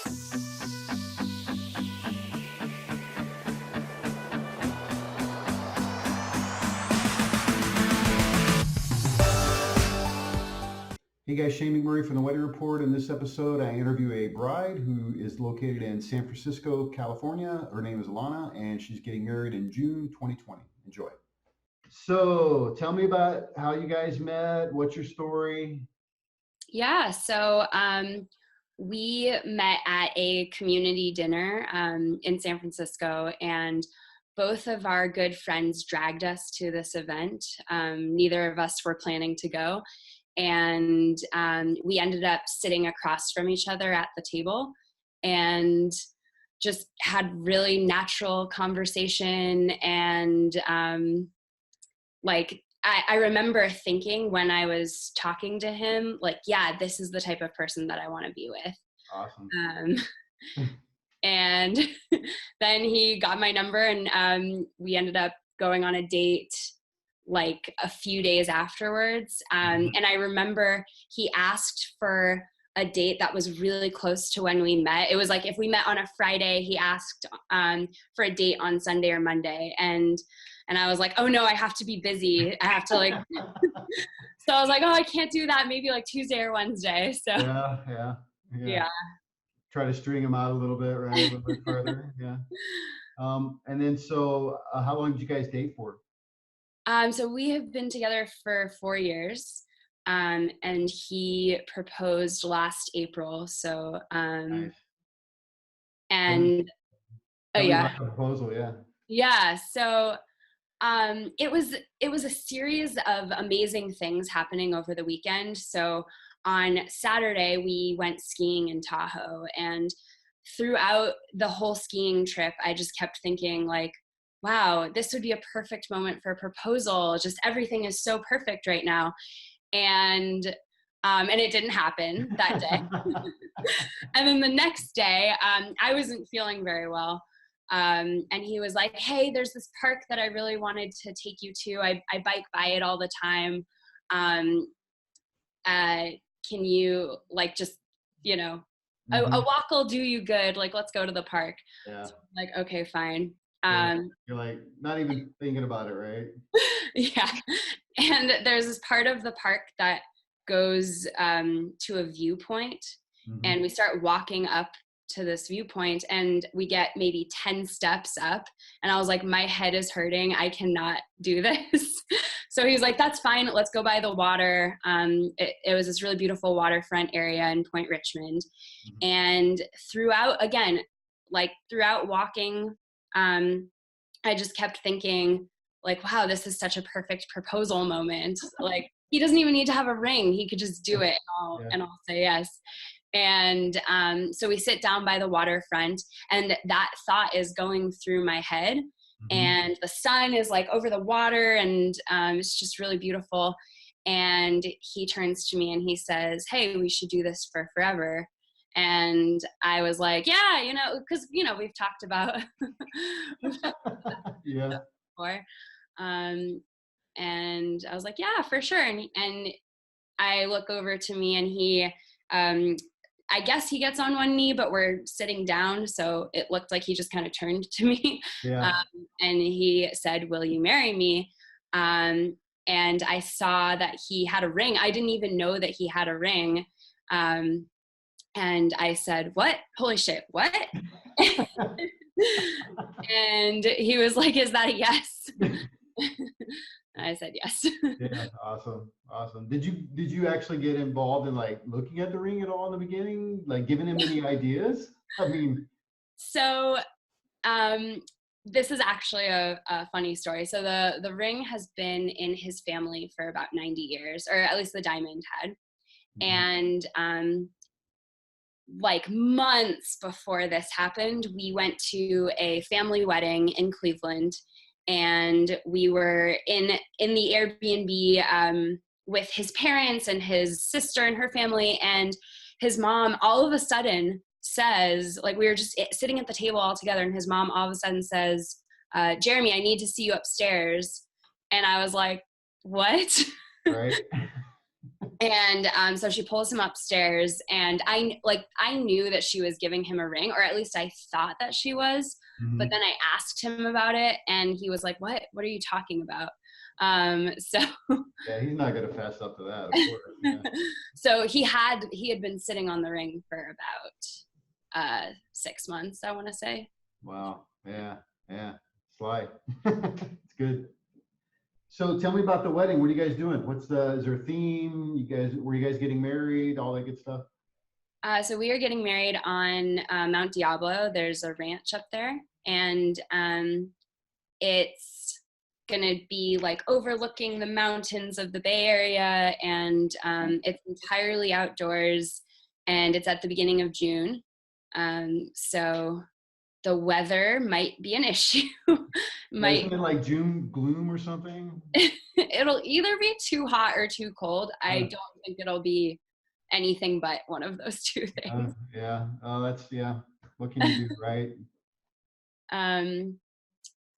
Hey guys, Shane McMurray from the Wedding Report. In this episode, I interview a bride who is located in San Francisco, California. Her name is Elana, and she's getting married in June 2020. Enjoy. So, tell me about how you guys met. What's your story? Yeah, so we met at a community dinner in San Francisco, and both of our good friends dragged us to this event. Neither of us were planning to go, and we ended up sitting across from each other at the table and just had really natural conversation. And I remember thinking when I was talking to him, like, yeah, this is the type of person that I want to be with. Awesome. And then he got my number, and we ended up going on a date like a few days afterwards. And I remember he asked for a date that was really close to when we met. It was like if we met on a Friday, he asked for a date on Sunday or Monday. And I was like, oh no, I have to be busy. I have to like, so I was like, oh, I can't do that. Maybe like Tuesday or Wednesday. So yeah. Try to string them out a little bit, right? A little bit further. Yeah. And then, how long did you guys date for? So we have been together for 4 years, and he proposed last April. So, Nice. and Tell me yeah, about the proposal. Yeah. yeah. So, it was a series of amazing things happening over the weekend. So on Saturday, we went skiing in Tahoe, and throughout the whole skiing trip, I just kept thinking like, wow, this would be a perfect moment for a proposal. Just everything is so perfect right now. And it didn't happen that day. And then the next day, I wasn't feeling very well. And he was like, hey, there's this park that I really wanted to take you to. I bike by it all the time. Can you like just, a walk will do you good. Like, let's go to the park. Yeah. So I'm like, okay, fine. You're like not even thinking about it, right? Yeah. And there's this part of the park that goes to a viewpoint, and we start walking up to this viewpoint, and we get maybe 10 steps up, and I was like, my head is hurting. I cannot do this. So he's like, that's fine. Let's go by the water. It was this really beautiful waterfront area in Point Richmond. And throughout walking, I just kept thinking like, wow, this is such a perfect proposal moment. Like, he doesn't even need to have a ring. He could just do it, and I'll say yes. And so we sit down by the waterfront, and that thought is going through my head. And the sun is like over the water, and it's just really beautiful. And he turns to me and he says, hey, we should do this for forever. And I was like, yeah, because, we've talked about Yeah. before. And I was like, yeah, for sure. And I look over to me, and he, I guess he gets on one knee, but we're sitting down. So it looked like he just kind of turned to me. Yeah. And he said, will you marry me? And I saw that he had a ring. I didn't even know that he had a ring. And I said, what? Holy shit, what? And he was like, is that a yes? I said yes. Yeah, awesome. Did you actually get involved in like looking at the ring at all in the beginning, like giving him any ideas? I mean, so this is actually a funny story. So the ring has been in his family for about 90 years, or at least the diamond had. And like months before this happened, we went to a family wedding in Cleveland, and we were in the Airbnb with his parents and his sister and her family, and his mom all of a sudden says, like, we were just sitting at the table all together, and his mom all of a sudden says, Jeremy, I need to see you upstairs. And I was like, what? Right. And so she pulls him upstairs, and I knew that she was giving him a ring, or at least I thought that she was. But then I asked him about it, and he was like, "What? What are you talking about?" So Yeah, he's not gonna fess up to that, of course. Yeah. so he had been sitting on the ring for about 6 months, I want to say. Wow. Yeah. Yeah. Sly. It's good. So tell me about the wedding. What are you guys doing? Is there a theme? Were you guys getting married? All that good stuff? So we are getting married on Mount Diablo. There's a ranch up there, and it's gonna be like overlooking the mountains of the Bay Area, and it's entirely outdoors, and it's at the beginning of June. So the weather might be an issue. Yeah, isn't Might it like June gloom or something? It'll either be too hot or too cold. I Uh, don't think it'll be anything but one of those two things. yeah. Oh, yeah. What can you do, right? Um,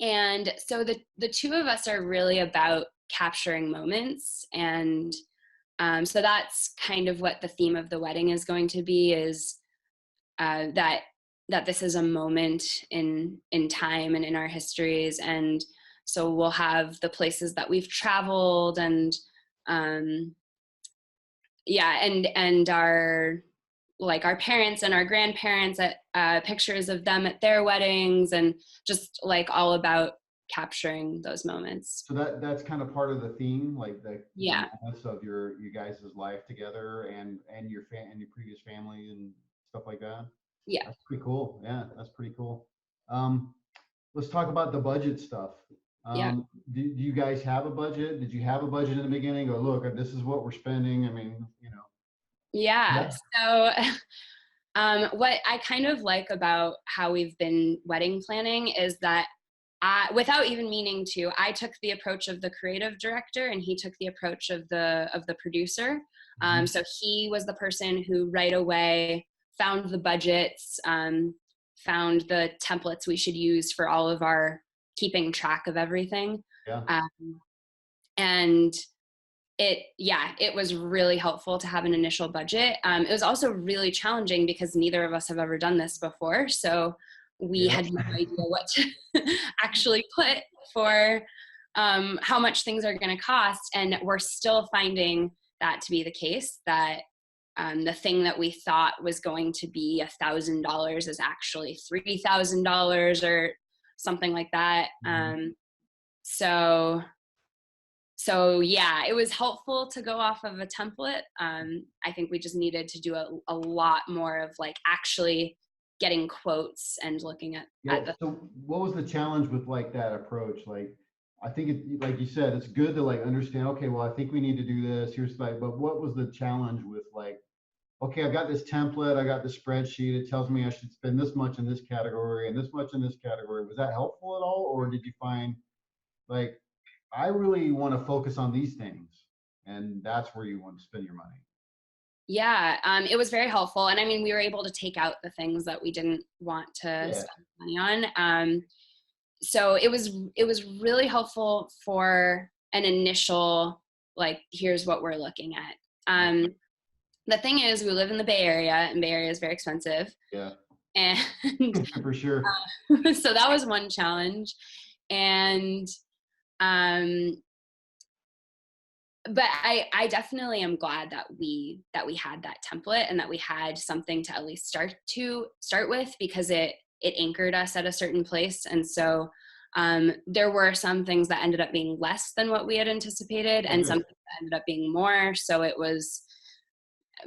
and so the two of us are really about capturing moments, and so that's kind of what the theme of the wedding is going to be, is that this is a moment in time and in our histories. And so we'll have the places that we've traveled, and yeah, and our parents and our grandparents, pictures of them at their weddings, and just like all about capturing those moments. So that's kind of part of the theme, like the Yeah, moments of your you guys' life together and your previous family and stuff like that. yeah, That's pretty cool. Yeah, that's pretty cool. Um, let's talk about the budget stuff. yeah, Do you guys have a budget? Did you have a budget in the beginning? Go, look, this is what we're spending. I mean, yeah. Yeah. So what I kind of like about how we've been wedding planning is that without even meaning to, I took the approach of the creative director, and he took the approach of the producer. Mhm. So he was the person who right away found the budgets, found the templates we should use for all of our keeping track of everything, Yeah. um, and it was really helpful to have an initial budget. It was also really challenging because neither of us have ever done this before, so we Yeah. had no idea what to actually put for how much things are going to cost. And we're still finding that to be the case, that the thing that we thought was going to be $1,000 is actually $3,000 or something like that. Mhm. So so yeah, it was helpful to go off of a template. I think we just needed to do a lot more of like actually getting quotes and looking Yeah. at the So what was the challenge with like that approach? Like, I think like you said, it's good to like understand, okay, well, I think we need to do this. Here's like, but what was the challenge with like, okay, I've got this template, I got the spreadsheet, it tells me I should spend this much in this category and this much in this category. Was that helpful at all? Or did you find like, I really want to focus on these things and that's where you want to spend your money? Yeah, it was very helpful. And I mean, we were able to take out the things that we didn't want to Yeah. spend money on. So it was really helpful for an initial, like, here's what we're looking at. The thing is, we live in the Bay Area, and Bay Area is very expensive. Yeah. And For sure. so that was one challenge. And um, but I definitely am glad that we had that template, and that we had something to at least start with, because it anchored us at a certain place. And so there were some things that ended up being less than what we had anticipated, Oh, and some good. things that ended up being more. So it was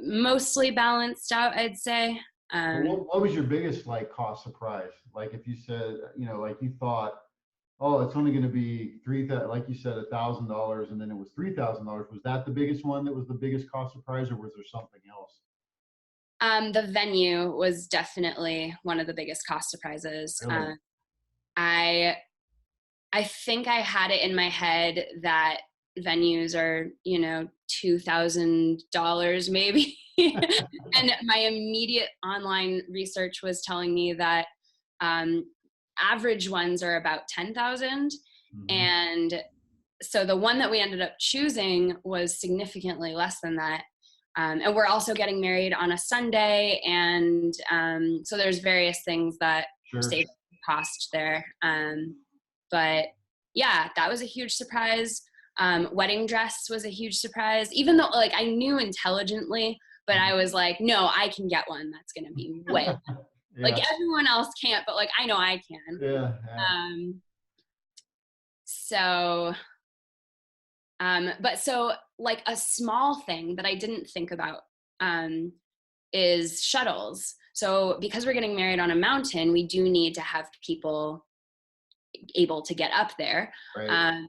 mostly balanced out, I'd say. So Um, what was your biggest like cost surprise? Like if you said, like you thought, oh, it's only going to be like you said, $1,000, and then it was $3,000. Was that the biggest one that was the biggest cost surprise, or was there something else? the venue was definitely one of the biggest cost surprises. Really? I I think I had it in my head that venues are, $2,000 maybe. And my immediate online research was telling me that um, average ones are about 10,000. Hmm. And so the one that we ended up choosing was significantly less than that. And we're also getting married on a Sunday. And so there's various things that Sure. save cost there. But yeah, that was a huge surprise. Wedding dress was a huge surprise, even though like I knew intelligently, but I was like, no, I can get one that's going to be way like Yeah. everyone else can't, but like I know I can. Yeah. Um, so but so like a small thing that I didn't think about um, is shuttles. So because we're getting married on a mountain, we do need to have people able to get up there. Right. Um,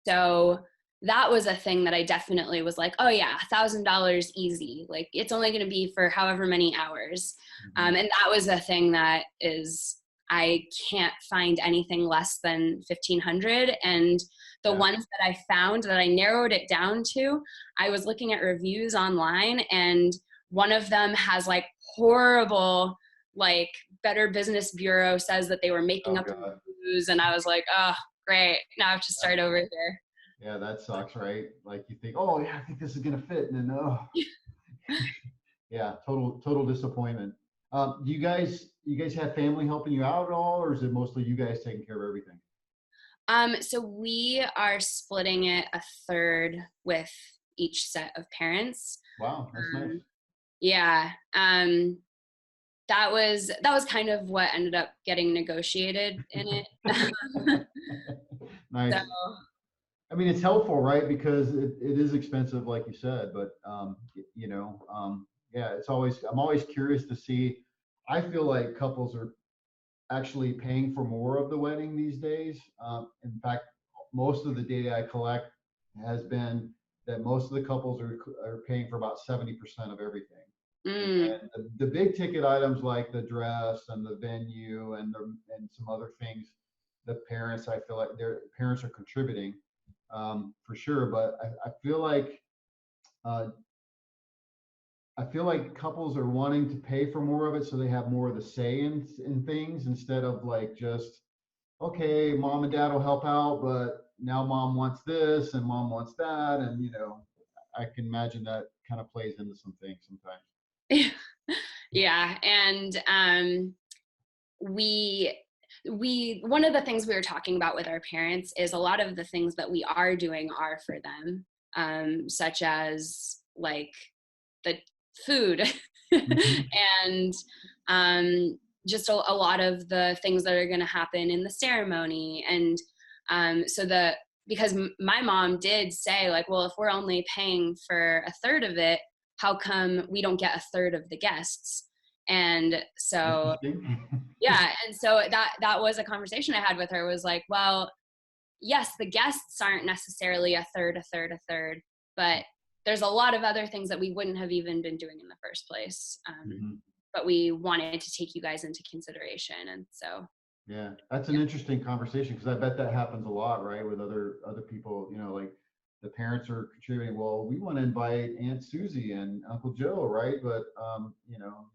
so that was a thing that I definitely was like, oh yeah, $1,000 easy. Like it's only going to be for however many hours. Mm-hmm. And that was a thing that is, I can't find anything less than 1,500. And the Yeah. ones that I found that I narrowed it down to, I was looking at reviews online, and one of them has like horrible, like Better Business Bureau says that they were making Oh up God. reviews, and I was like, oh, great. Now I have to start over here. Yeah, that sucks, right? Like you think, oh yeah, I think this is gonna fit, and then oh, yeah, total disappointment. Do you guys have family helping you out at all, or is it mostly you guys taking care of everything? So we are splitting it a third with each set of parents. Wow, that's nice. Yeah. That was kind of what ended up getting negotiated in it. So Nice. I mean, it's helpful, right? Because it is expensive, like you said, but yeah, I'm always curious to see. I feel like couples are actually paying for more of the wedding these days. In fact, most of the data I collect has been that most of the couples are paying for about 70% of everything. mm, And the big ticket items like the dress and the venue and some other things, the parents, I feel like their parents are contributing for sure. But uh, I feel like couples are wanting to pay for more of it so they have more of the say in things instead of like just okay, mom and dad will help out, but now mom wants this and mom wants that, and I can imagine that kind of plays into some things sometimes. yeah. And we one of the things we were talking about with our parents is a lot of the things that we are doing are for them, such as like the food Hmm. and just a lot of the things that are going to happen in the ceremony. And so because my mom did say like, well, if we're only paying for a third of it, how come we don't get a third of the guests? And so Interesting. yeah, and so that was a conversation I had with her, was like, well, yes, the guests aren't necessarily a third, but there's a lot of other things that we wouldn't have even been doing in the first place. Hmm. But we wanted to take you guys into consideration. And so, Yeah, that's an interesting conversation because I bet that happens a lot, right? With other people, like the parents are contributing. Well, we want to invite Aunt Susie and Uncle Joe, right? But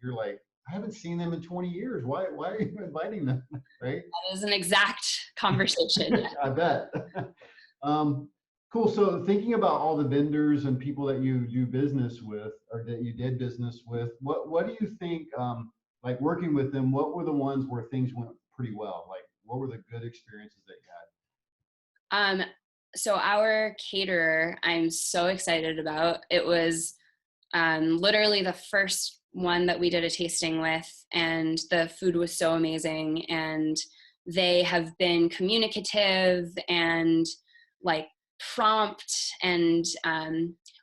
you're like, I haven't seen them in 20 years. Why are you inviting them, right? that is an exact conversation. I bet. Um, cool. So thinking about all the vendors and people that you do business with or that you did business with, what do you think, like working with them, what were the ones where things went pretty well? Like what were the good experiences that you Um, so our caterer, I'm so excited about. It was literally the first one that we did a tasting with, and the food was so amazing. And they have been communicative and like prompt and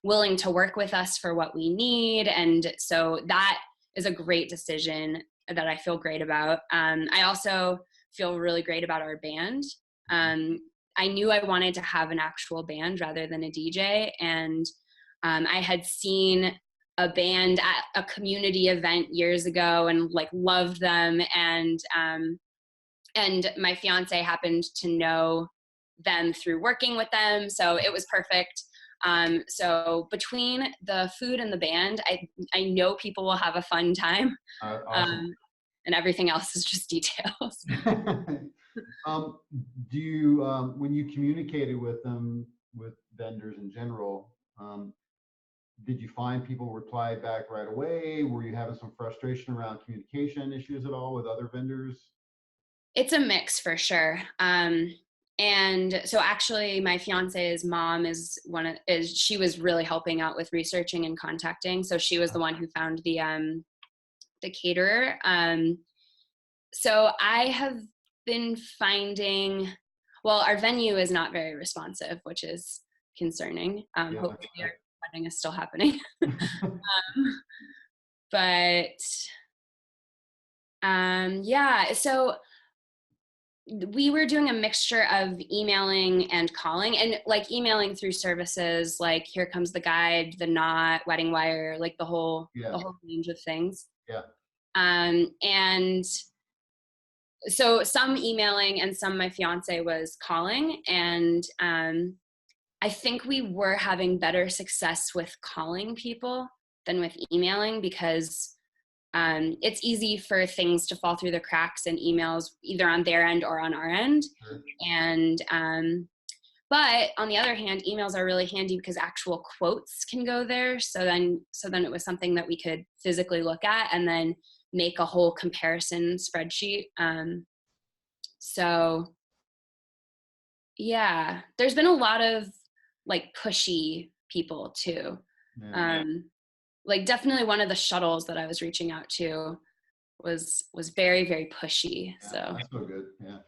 willing to work with us for what we need. And so that is a great decision that I feel great about. I also feel really great about our band. Um, I knew I wanted to have an actual band rather than a DJ. And I had seen a band at a community event years ago and like loved them. And my fiance happened to know them through working with them. So it was perfect. So between the food and the band, I know people will have a fun time. Awesome. Um, and everything else is just details. Do you, when you communicated with them, with vendors in general. Did you find people replied back right away? Were you having some frustration around communication issues at all with other vendors? It's a mix for sure. And so actually my fiance's mom she was really helping out with researching and contacting. So she was the one who found the caterer. So I have been finding, well, our venue is not very responsive, which is concerning. Yeah. Hopefully our wedding is still happening. But yeah, so we were doing a mixture of emailing and calling, and like emailing through services like Here Comes the Guide, The Knot, Wedding Wire, like the whole range of things. Yeah. And so some emailing and some my fiance was calling, and I think we were having better success with calling people than with emailing, because it's easy for things to fall through the cracks in emails, either on their end or on our end. Sure. And but on the other hand, emails are really handy because actual quotes can go there. So then it was something that we could physically look at and then make a whole comparison spreadsheet. So yeah, there's been a lot of like pushy people too. Yeah. Like definitely one of the shuttles that I was reaching out to was very, very pushy. Yeah, So that's so good. Yeah.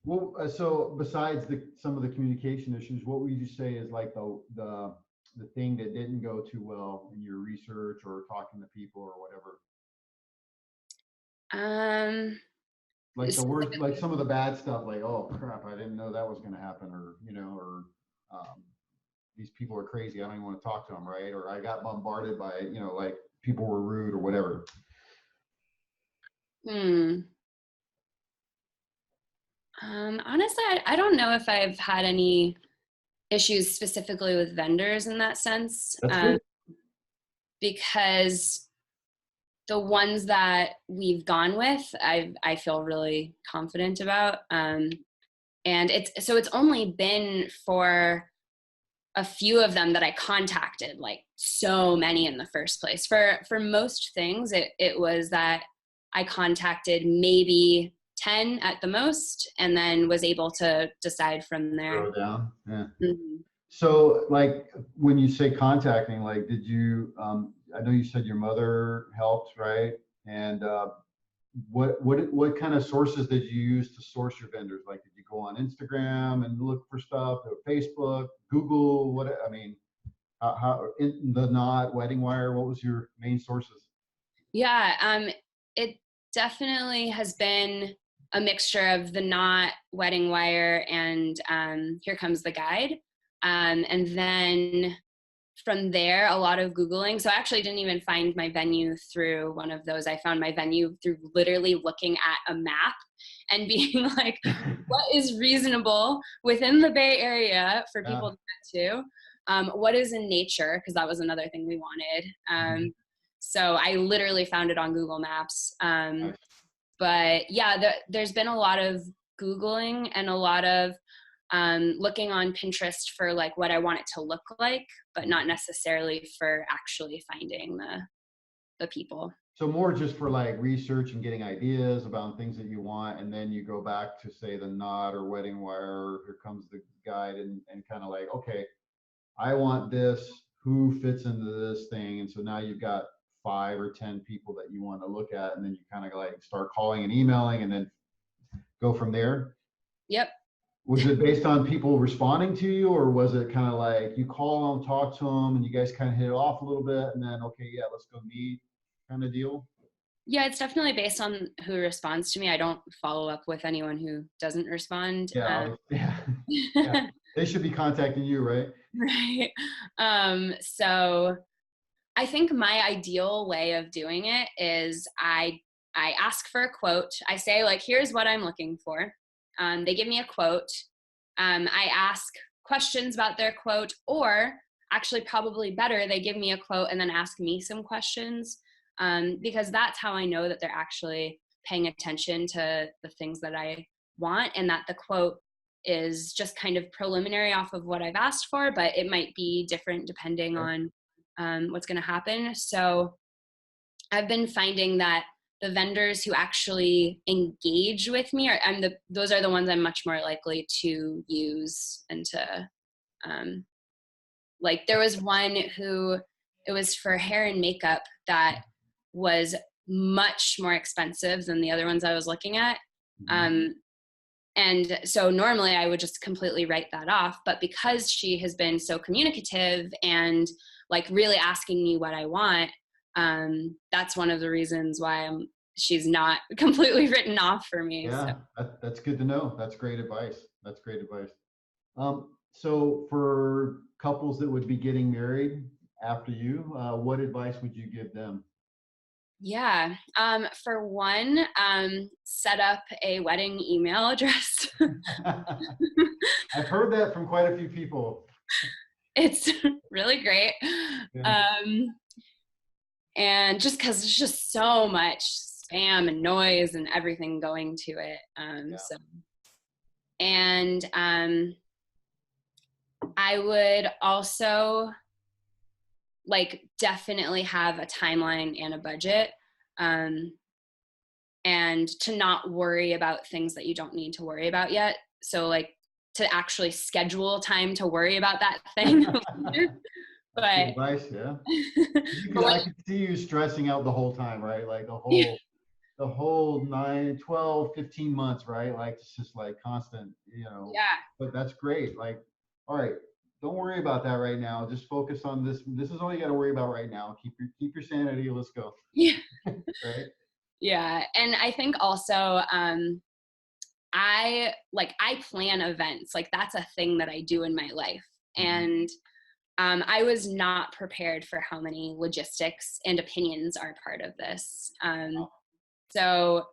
Well, so besides some of the communication issues, what would you say is like the thing that didn't go too well in your research or talking to people or whatever? Like the worst, like some of the bad stuff, like, oh crap, I didn't know that was going to happen, or um, these people are crazy. I don't even want to talk to them, right? Or I got bombarded by, like people were rude or whatever. Honestly, I don't know if I've had any issues specifically with vendors in that sense, That's good. because the ones that we've gone with, I feel really confident about. And it's only been for a few of them that I contacted, like so many in the first place. For most things, it was that I contacted maybe 10 at the most, and then was able to decide from there. Throw down. Yeah. Mm-hmm. So, like, when you say contacting, like, did you? I know you said your mother helped, right? And what kind of sources did you use to source your vendors? Like, did you go on Instagram and look for stuff, or Facebook, Google? What I mean, how in the Knot, Wedding Wire? What was your main sources? Yeah, it definitely has been a mixture of The Knot, Wedding Wire, and Here Comes the Guide. And then from there, a lot of Googling. So I actually didn't even find my venue through one of those. I found my venue through literally looking at a map and being like, what is reasonable within the Bay Area for people to get to? What is in nature? Because that was another thing we wanted. So I literally found it on Google Maps. But yeah, there's been a lot of Googling and a lot of looking on Pinterest for like what I want it to look like, but not necessarily for actually finding the people. So more just for like research and getting ideas about things that you want, and then you go back to say the Knot or Wedding Wire, or Here Comes the Guide, and kind of like, okay, I want this. Who fits into this thing? And so now you've got 5 or 10 people that you want to look at, and then you kind of like start calling and emailing, and then go from there. Yep. Was it based on people responding to you, or was it kind of like you call them, talk to them, and you guys kind of hit it off a little bit, and then, okay, yeah, let's go meet kind of deal? Yeah, it's definitely based on who responds to me. I don't follow up with anyone who doesn't respond. Yeah, yeah. They should be contacting you, right? Right. So I think my ideal way of doing it is I ask for a quote. I say like, here's what I'm looking for. They give me a quote. I ask questions about their quote, or actually probably better, they give me a quote and then ask me some questions, because that's how I know that they're actually paying attention to the things that I want, and that the quote is just kind of preliminary off of what I've asked for, but it might be different depending Okay. on what's going to happen. So I've been finding that the vendors who actually engage with me those are the ones I'm much more likely to use and to like there was one who it was for hair and makeup that was much more expensive than the other ones I was looking at. Mhm. And so normally I would just completely write that off. But because she has been so communicative and like really asking me what I want, that's one of the reasons why she's not completely written off for me. So. Yeah, that's good to know. That's great advice. That's great advice. So for couples that would be getting married after you, what advice would you give them? Yeah. For one, set up a wedding email address. I've heard that from quite a few people. It's really great. Yeah, Um, and just because there's just so much spam and noise and everything going to it. yeah, And I would also like definitely have a timeline and a budget. Um, and to not worry about things that you don't need to worry about yet. So like to actually schedule time to worry about that thing. that's good but advice. Yeah, but when I could see you stressing out the whole time, right? Like you, the whole 9, 12, 15 months, right? Like it's just like constant, yeah, but that's great. Like, all right, don't worry about that right now. Just focus on this. This is all you got to worry about right now. Keep your sanity. Let's go. yeah, Right. yeah. And I think also I plan events. Like that's a thing that I do in my life. Mhm. And I was not prepared for how many logistics and opinions are part of this. So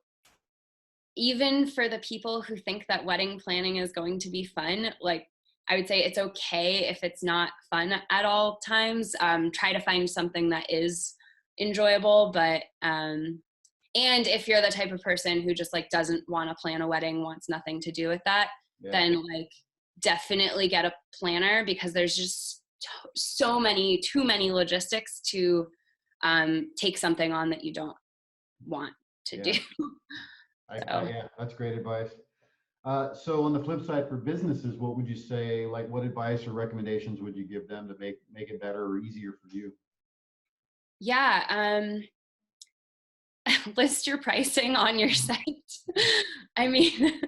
even for the people who think that wedding planning is going to be fun, like I would say it's okay if it's not fun at all times. Try to find something that is enjoyable, but and if you're the type of person who just like doesn't want to plan a wedding, wants nothing to do with that, Yeah. then like definitely get a planner because there's just too many logistics to take something on that you don't want to do. Yeah. So Yeah, that's great advice. So on the flip side, for businesses, what would you say? Like, what advice or recommendations would you give them to make it better or easier for you? yeah, list your pricing on your Mhm. site. I mean,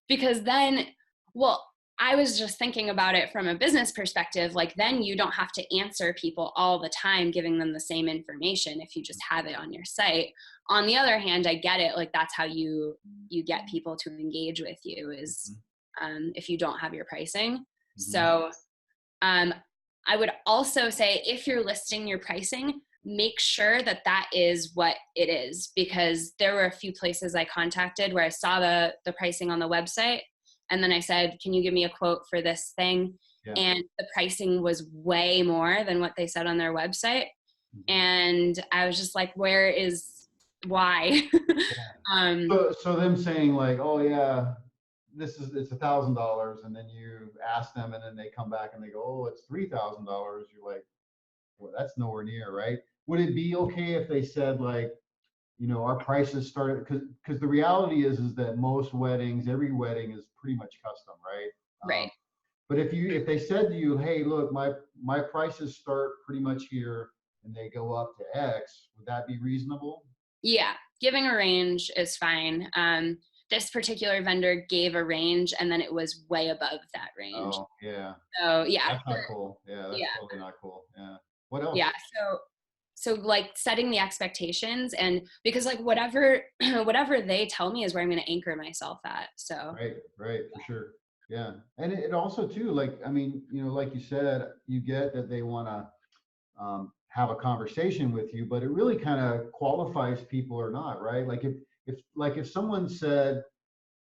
because then, well, I was just thinking about it from a business perspective. Like, then you don't have to answer people all the time, giving them the same information if you just have it on your site. On the other hand, I get it. Like, that's how you get people to engage with you is Mhm. if you don't have your pricing. Mhm. So um, I would also say if you're listing your pricing, make sure that that is what it is, because there were a few places I contacted where I saw the pricing on the website and then I said, can you give me a quote for this thing? Yeah. And the pricing was way more than what they said on their website. Mhm. And I was just like, why? Yeah. um, So them saying like, oh yeah, it's $1,000, and then you ask them, and then they come back and they go, oh, it's $3,000. You're like, well, that's nowhere near, right? Would it be okay if they said like, our prices started, because the reality is that most weddings, every wedding is pretty much custom, right? right. But if they said to you, hey, look, my prices start pretty much here and they go up to X, would that be reasonable? Yeah, giving a range is fine. This particular vendor gave a range and then it was way above that range. Oh, yeah. So yeah, That's not cool. Yeah, that's yeah, totally not cool. Yeah. What yeah. else? So like setting the expectations, and because like whatever whatever they tell me is where I'm going to anchor myself at. So Right, right, for sure. Yeah. And it also too, like, I mean, like you said, you get that they want to have a conversation with you, but it really kind of qualifies people or not, right? Like if someone said,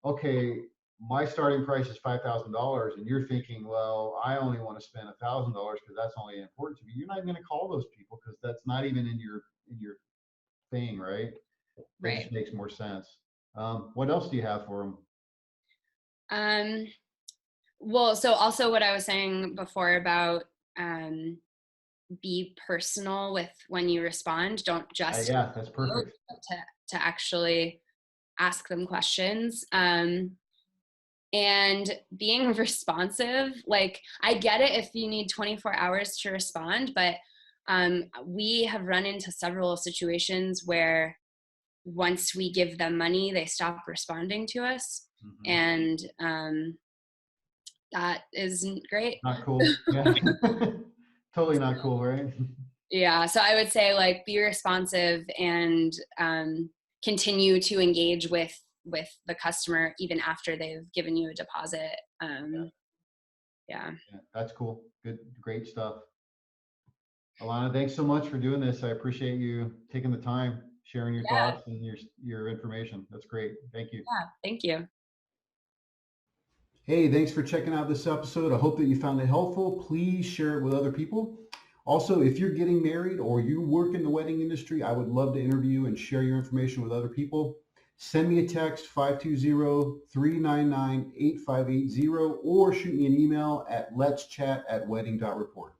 okay, my starting price is $5,000, and you're thinking, well, I only want to spend $1,000 because that's only important to me. You're not going to call those people because that's not even in your thing, right? That right. just makes more sense. What else do you have for them? Um, Well, so also what I was saying before about be personal with when you respond. Don't just Yeah, that's quote, perfect. but to actually ask them questions. And being responsive, like I get it if you need 24 hours to respond, but we have run into several situations where once we give them money, they stop responding to us. Hmm. And that isn't great. Not cool. Yeah. Totally not cool, right? Yeah, so I would say like be responsive and continue to engage with the customer even after they've given you a deposit. Yeah, Yeah. yeah, that's cool. Good, great stuff. Alana, thanks so much for doing this. I appreciate you taking the time, sharing your Yeah. thoughts and your information. That's great. Thank you. Yeah. Thank you. Hey, thanks for checking out this episode. I hope that you found it helpful. Please share it with other people. Also, if you're getting married or you work in the wedding industry, I would love to interview and share your information with other people. Send me a text 520-399-8580 or shoot me an email at letschat@wedding.report.